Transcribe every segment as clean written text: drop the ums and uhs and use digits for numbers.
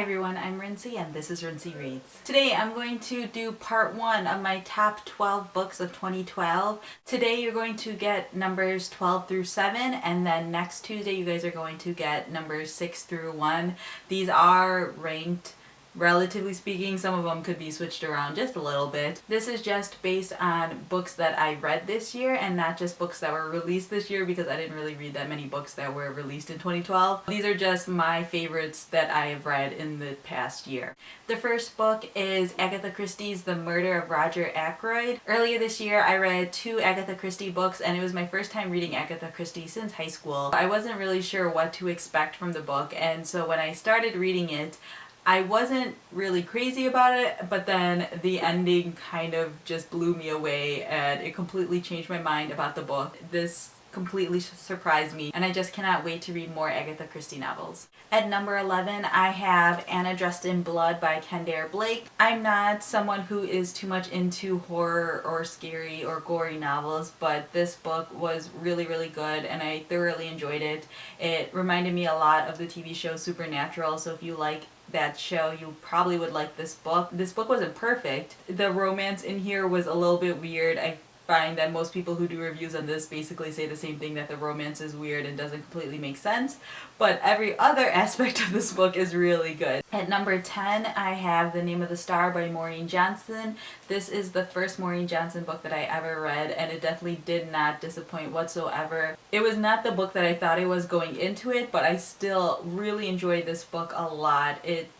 everyone, I'm Rincey and this is Rincey Reads. Today I'm going to do part 1 of my top 12 books of 2012. Today you're going to get numbers 12 through 7 and then next Tuesday you guys are going to get numbers 6 through 1. These are ranked. Relatively speaking, some of them could be switched around just a little bit. This is just based on books that I read this year and not just books that were released this year because I didn't really read that many books that were released in 2012. These are just my favorites that I have read in the past year. The first book is Agatha Christie's The Murder of Roger Ackroyd. Earlier this year I read 2 Agatha Christie books and it was my first time reading Agatha Christie since high school. I wasn't really sure what to expect from the book, and so when I started reading it, I wasn't really crazy about it, but then the ending kind of just blew me away and it completely changed my mind about the book. This completely surprised me and I just cannot wait to read more Agatha Christie novels. At number 11, I have Anna Dressed in Blood by Kendare Blake. I'm not someone who is too much into horror or scary or gory novels, but this book was really good and I thoroughly enjoyed it. It reminded me a lot of the TV show Supernatural, so if you like that show, you probably would like this book. This book wasn't perfect. The romance in here was a little bit weird. I find that most people who do reviews on this basically say the same thing, that the romance is weird and doesn't completely make sense, but every other aspect of this book is really good. At number 10, I have The Name of the Star by Maureen Johnson. This is the first Maureen Johnson book that I ever read and it definitely did not disappoint whatsoever. It was not the book that I thought it was going into it, but I still really enjoyed this book a lot. It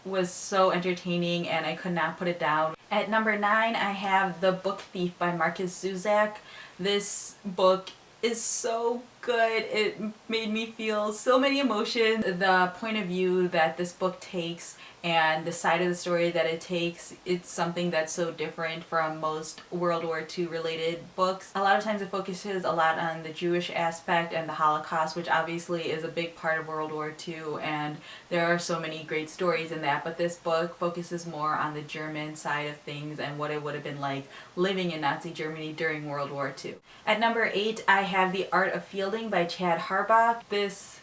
was so entertaining and I could not put it down. At number 9, I have The Book Thief by Marcus Zuzak. This book is so good. It made me feel so many emotions. The point of view that this book takes and the side of the story that it takes, it's something that's so different from most World War II related books. A lot of times it focuses a lot on the Jewish aspect and the Holocaust, which obviously is a big part of World War II, and there are so many great stories in that, but this book focuses more on the German side of things and what it would have been like living in Nazi Germany during World War II. At number 8, I have The Art of Fielding by Chad Harbach. This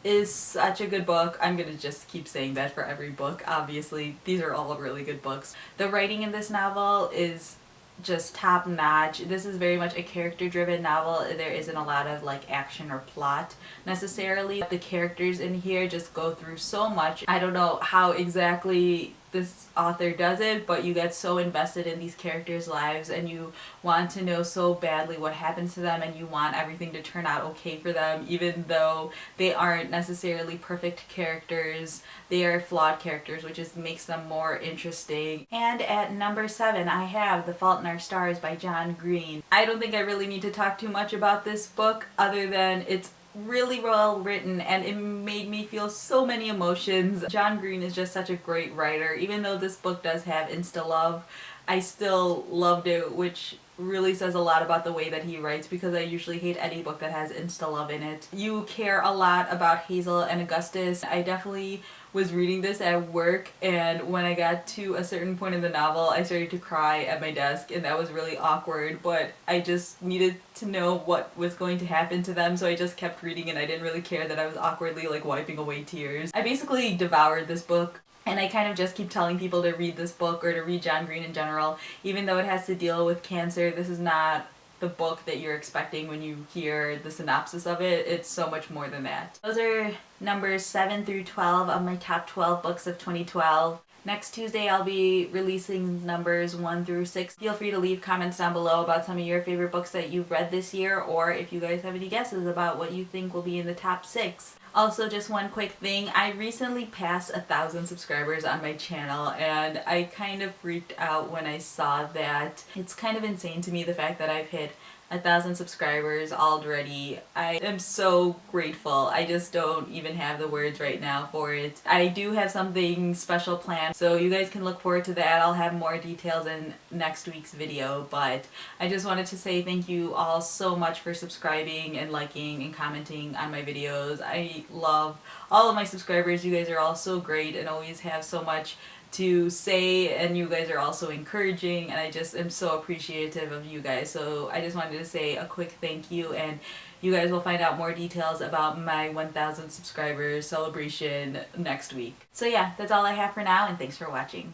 is such a good book. I'm gonna just keep saying that for every book. Obviously, these are all really good books. The writing in this novel is just top notch. This is very much a character driven novel. There isn't a lot of like action or plot necessarily. The characters in here just go through so much. I don't know how exactly this author does it, but you get so invested in these characters' lives and you want to know so badly what happens to them and you want everything to turn out okay for them, even though they aren't necessarily perfect characters. They are flawed characters, which just makes them more interesting. And at number 7, I have The Fault in Our Stars by John Green. I don't think I really need to talk too much about this book other than it's really well written and it made me feel so many emotions. John Green is just such a great writer. Even though this book does have insta-love, I still loved it, which really says a lot about the way that he writes because I usually hate any book that has insta-love in it. You care a lot about Hazel and Augustus. I definitely was reading this at work and when I got to a certain point in the novel I started to cry at my desk and that was really awkward, but I just needed to know what was going to happen to them, so I just kept reading and I didn't really care that I was awkwardly like wiping away tears. I basically devoured this book. And I kind of just keep telling people to read this book or to read John Green in general. Even though it has to deal with cancer, this is not the book that you're expecting when you hear the synopsis of it. It's so much more than that. Those are numbers 7 through 12 of my top 12 books of 2012. Next Tuesday I'll be releasing numbers 1 through 6. Feel free to leave comments down below about some of your favorite books that you've read this year, or if you guys have any guesses about what you think will be in the top 6. Also, just one quick thing, I recently passed 1,000 subscribers on my channel and I kind of freaked out when I saw that. It's kind of insane to me, the fact that I've hit 1,000 subscribers already. I am so grateful. I just don't even have the words right now for it. I do have something special planned, so you guys can look forward to that. I'll have more details in next week's video, but I just wanted to say thank you all so much for subscribing and liking and commenting on my videos. I love all of my subscribers. You guys are all so great and always have so much to say, and you guys are also encouraging, and I just am so appreciative of you guys. So I just wanted to say a quick thank you, and you guys will find out more details about my 1,000 subscribers celebration next week. So yeah, that's all I have for now, and thanks for watching.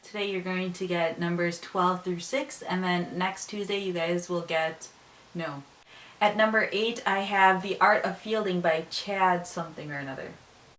Today you're going to get numbers 12 through 6, and then next Tuesday you guys will get, no. At number 8 I have The Art of Fielding by Chad something or another.